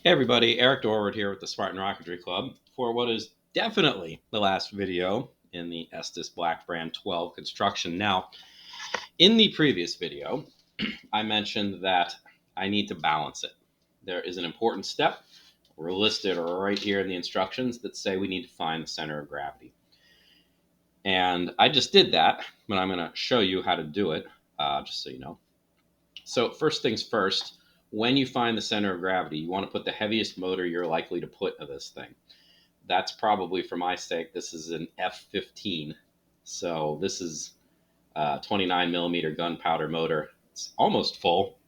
Hey everybody, Eric Dorward here with the Spartan Rocketry Club for what is definitely the last video in the Estes Black Brant XII construction. Now, in the previous video, I mentioned that I need to balance it. There is an important step. We're listed right here in the instructions that say we need to find the center of gravity. And I just did that, but I'm going to show you how to do it, just so you know. So first things first, when you find the center of gravity, you want to put the heaviest motor you're likely to put into this thing. That's probably, for my sake, this is an F-15. So this is a 29 millimeter gunpowder motor. It's almost full,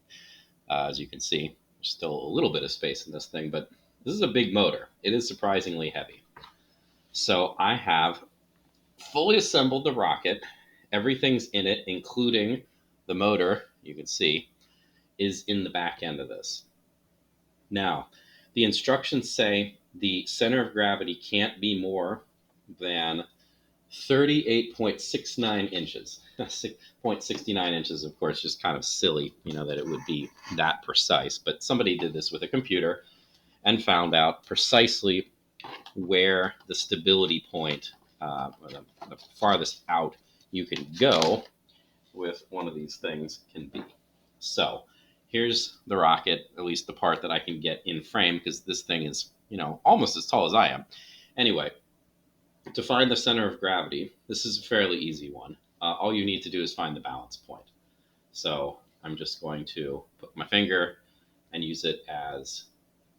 as you can see. There's still a little bit of space in this thing, but this is a big motor. It is surprisingly heavy. So I have fully assembled the rocket. Everything's in it, including the motor, you can see, is in the back end of this. Now, the instructions say the center of gravity can't be more than 38.69 inches. 0.69 inches, of course, just kind of silly, that it would be that precise. But somebody did this with a computer and found out precisely where the stability point, or the farthest out you can go with one of these things can be. So here's the rocket, at least the part that I can get in frame, because this thing is, almost as tall as I am. Anyway, to find the center of gravity, this is a fairly easy one. All you need to do is find the balance point. So I'm just going to put my finger and use it as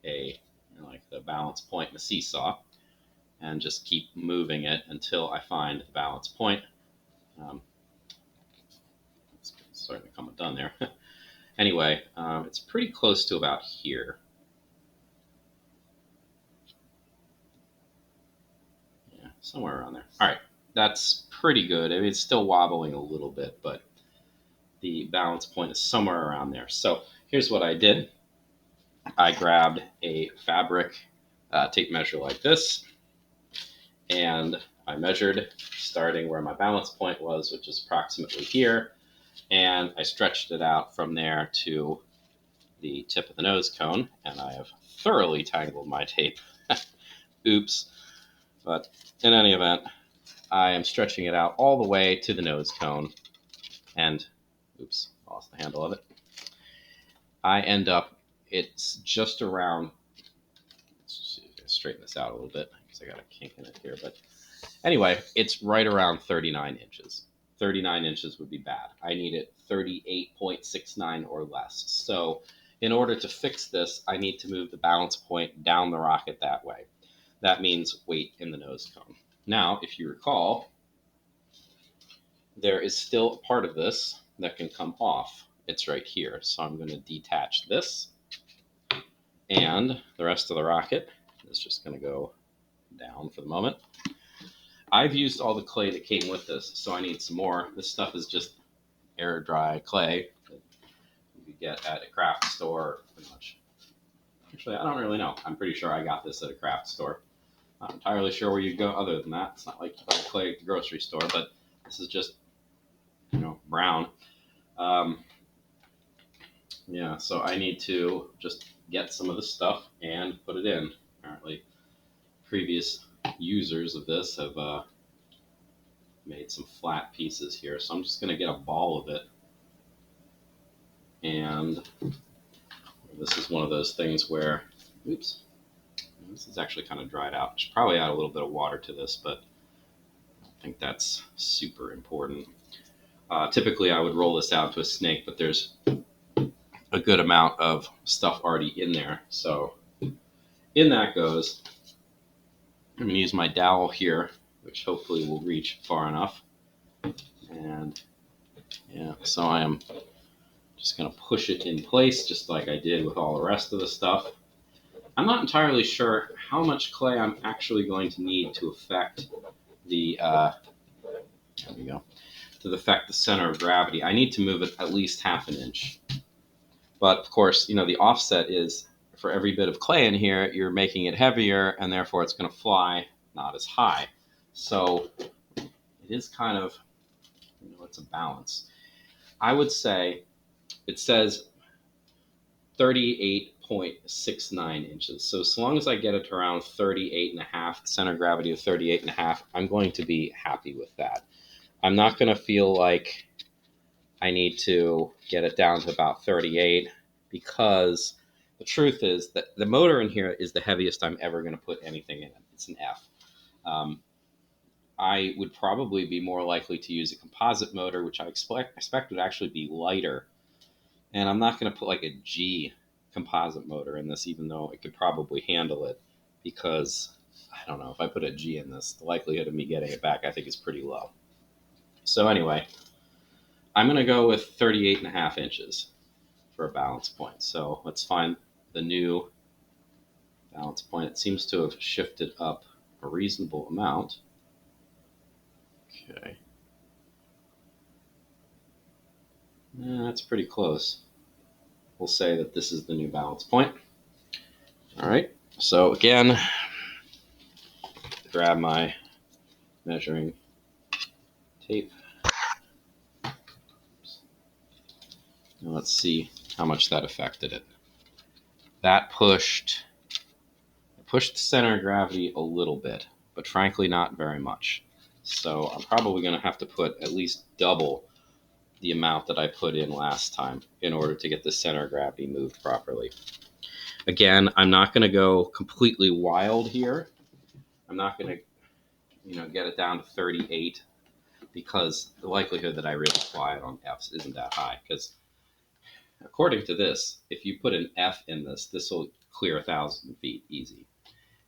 like the balance point in a seesaw, and just keep moving it until I find the balance point. It's starting to come undone there. Anyway, it's pretty close to about here. Yeah, somewhere around there. All right, that's pretty good. I mean, it's still wobbling a little bit, but the balance point is somewhere around there. So here's what I did. I grabbed a fabric tape measure like this, and I measured starting where my balance point was, which is approximately here, and I stretched it out from there to the tip of the nose cone, and I have thoroughly tangled my tape. Oops. But in any event, I am stretching it out all the way to the nose cone, and oops, lost the handle of it. I end up, it's just around, let's see, straighten this out a little bit because I got a kink in it here, but anyway, it's right around 39 inches. 39 inches would be bad. I need it 38.69 or less. So in order to fix this, I need to move the balance point down the rocket that way. That means weight in the nose cone. Now, if you recall, there is still a part of this that can come off. It's right here. So I'm going to detach this, and the rest of the rocket is just going to go down for the moment. I've used all the clay that came with this, so I need some more. This stuff is just air dry clay that you could get at a craft store, pretty much. Actually, I don't really know. I'm pretty sure I got this at a craft store. Not entirely sure where you go other than that. It's not like you buy clay at the grocery store, but this is just, brown. Yeah, so I need to just get some of this stuff and put it in. Apparently, previous users of this have made some flat pieces here, so I'm just going to get a ball of it. And this is one of those things where, oops, this is actually kind of dried out. I should probably add a little bit of water to this, but I don't think that's super important. Typically, I would roll this out to a snake, but there's a good amount of stuff already in there. So in that goes. I'm going to use my dowel here, which hopefully will reach far enough. And yeah, so I am just going to push it in place just like I did with all the rest of the stuff. I'm not entirely sure how much clay I'm actually going to need to affect the, there we go, to affect the center of gravity. I need to move it at least half an inch. But of course, the offset is for every bit of clay in here, you're making it heavier, and therefore it's going to fly not as high. So it is kind of, it's a balance. I would say it says 0.69 inches. So as long as I get it around 38.5, center of gravity of 38.5, I'm going to be happy with that. I'm not going to feel like I need to get it down to about 38, because the truth is that the motor in here is the heaviest I'm ever going to put anything in it. It's an F. I would probably be more likely to use a composite motor, which I expect would actually be lighter. And I'm not going to put like a G composite motor in this, even though it could probably handle it, because I don't know, if I put a G in this, the likelihood of me getting it back I think is pretty low. So anyway, I'm going to go with 38.5 inches for a balance point. So let's find the new balance point. It seems to have shifted up a reasonable amount. Okay. That's pretty close. We'll say that this is the new balance point. All right. So again, grab my measuring tape. Now let's see how much that affected it. That pushed the center of gravity a little bit, but frankly not very much. So I'm probably going to have to put at least double the amount that I put in last time in order to get the center of gravity moved properly. Again, I'm not going to go completely wild here. I'm not going to, get it down to 38, because the likelihood that I really fly it on Fs isn't that high. Because according to this, if you put an F in this, this will clear 1,000 feet easy.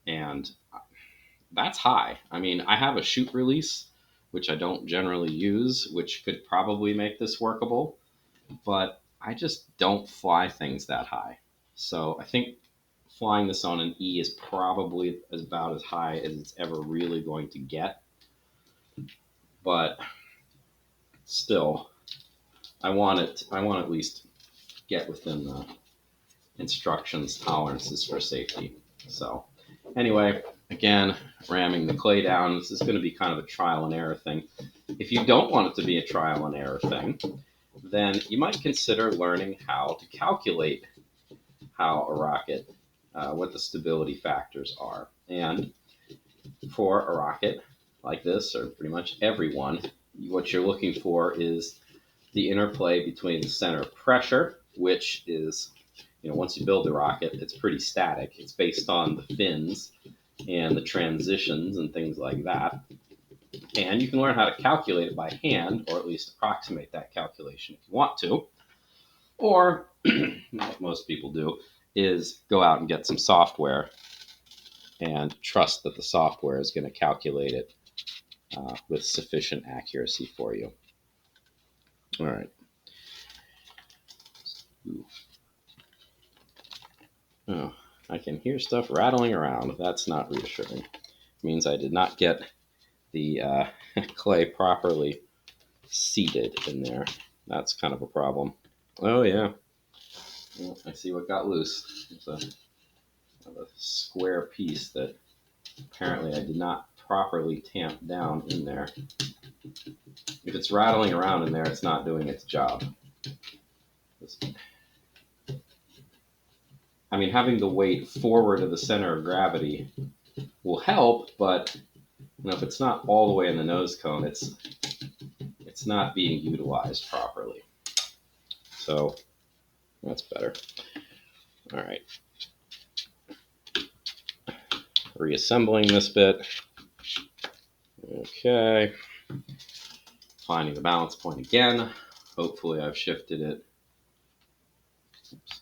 And that's high. I mean, I have a chute release, which I don't generally use, which could probably make this workable, but I just don't fly things that high. So I think flying this on an E is probably about as high as it's ever really going to get. But still, I want to at least get within the instructions tolerances for safety. So anyway, again, ramming the clay down. This is going to be kind of a trial and error thing. If you don't want it to be a trial and error thing, then you might consider learning how to calculate how a rocket, what the stability factors are. And for a rocket like this, or pretty much every one, what you're looking for is the interplay between the center of pressure, which is, once you build the rocket, it's pretty static. It's based on the fins and the transitions and things like that. And you can learn how to calculate it by hand, or at least approximate that calculation if you want to. Or, what most people do, is go out and get some software and trust that the software is going to calculate it with sufficient accuracy for you. All right. Ooh. Oh, I can hear stuff rattling around. That's not reassuring. It means I did not get the clay properly seated in there. That's kind of a problem. Oh, yeah. Well, I see what got loose. It's a square piece that apparently I did not properly tamp down in there. If it's rattling around in there, it's not doing its job. I mean, having the weight forward of the center of gravity will help, but if it's not all the way in the nose cone, it's not being utilized properly. So that's better. All right. Reassembling this bit. Okay. Finding the balance point again. Hopefully I've shifted it. Oops.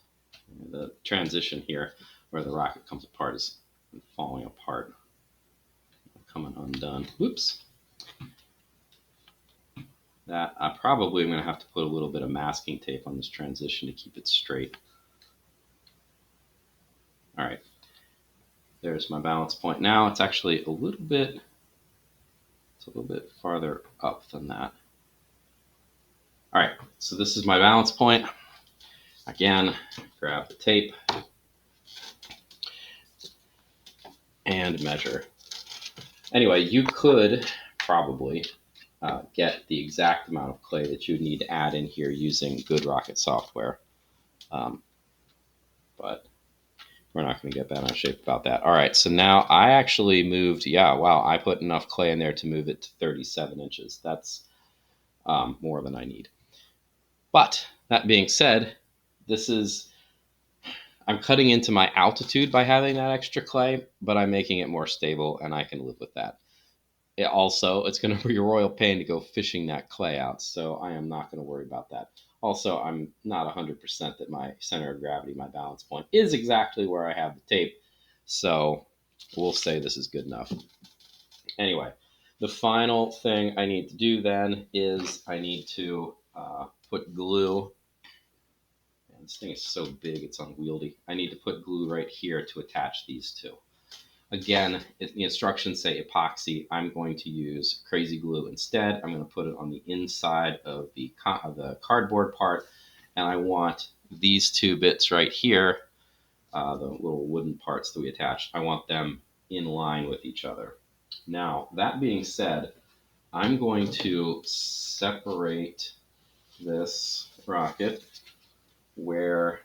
The transition here where the rocket comes apart is falling apart. Coming undone. Whoops. That I probably am going to have to put a little bit of masking tape on this transition to keep it straight. All right. There's my balance point. Now it's actually a little bit farther up than that. All right, so this is my balance point. Again, grab the tape and measure. Anyway, you could probably get the exact amount of clay that you need to add in here using good rocket software. But we're not going to get bent out of shape about that. All right, so now I actually moved, yeah, wow, I put enough clay in there to move it to 37 inches. That's more than I need. But that being said, I'm cutting into my altitude by having that extra clay, but I'm making it more stable, and I can live with that. It's going to be a royal pain to go fishing that clay out, so I am not going to worry about that. Also, I'm not 100% that my center of gravity, my balance point, is exactly where I have the tape, so we'll say this is good enough. Anyway, the final thing I need to do then is I need to put glue. And this thing is so big, it's unwieldy. I need to put glue right here to attach these two. Again, the instructions say epoxy. I'm going to use crazy glue instead. I'm going to put it on the inside of the cardboard part, and I want these two bits right here, the little wooden parts that we attached, I want them in line with each other. Now, that being said, I'm going to separate this rocket where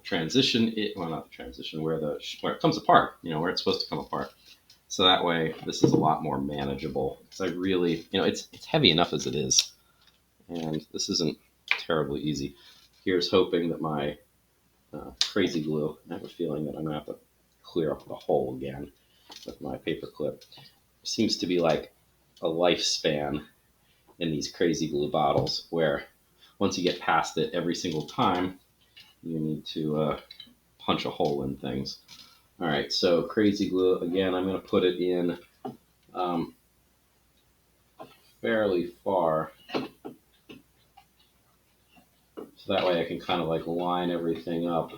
transition, not the transition, where it comes apart, where it's supposed to come apart. So that way, this is a lot more manageable. Because I really, it's heavy enough as it is, and this isn't terribly easy. Here's hoping that my crazy glue. I have a feeling that I'm gonna have to clear up the hole again with my paper clip. Seems to be like a lifespan in these crazy glue bottles, where once you get past it every single time, you need to punch a hole in things. All right, so crazy glue, again, I'm going to put it in fairly far, so that way I can kind of like line everything up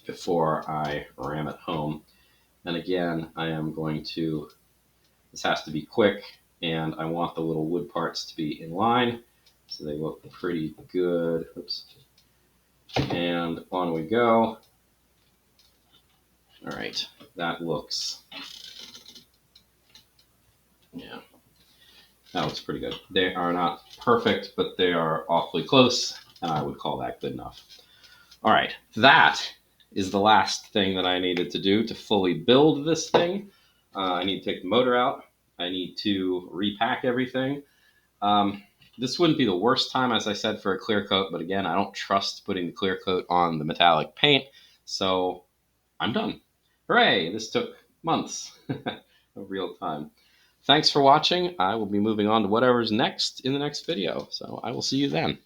before I ram it home. And again, I am going to, this has to be quick, and I want the little wood parts to be in line, so they look pretty good. Oops. And on we go. All right, that looks, yeah, that looks pretty good. They are not perfect, but they are awfully close, and I would call that good enough. All right, that is the last thing that I needed to do to fully build this thing. I need to take the motor out. I need to repack everything. This wouldn't be the worst time, as I said, for a clear coat, but again, I don't trust putting the clear coat on the metallic paint, so I'm done. Hooray! This took months of real time. Thanks for watching. I will be moving on to whatever's next in the next video, so I will see you then.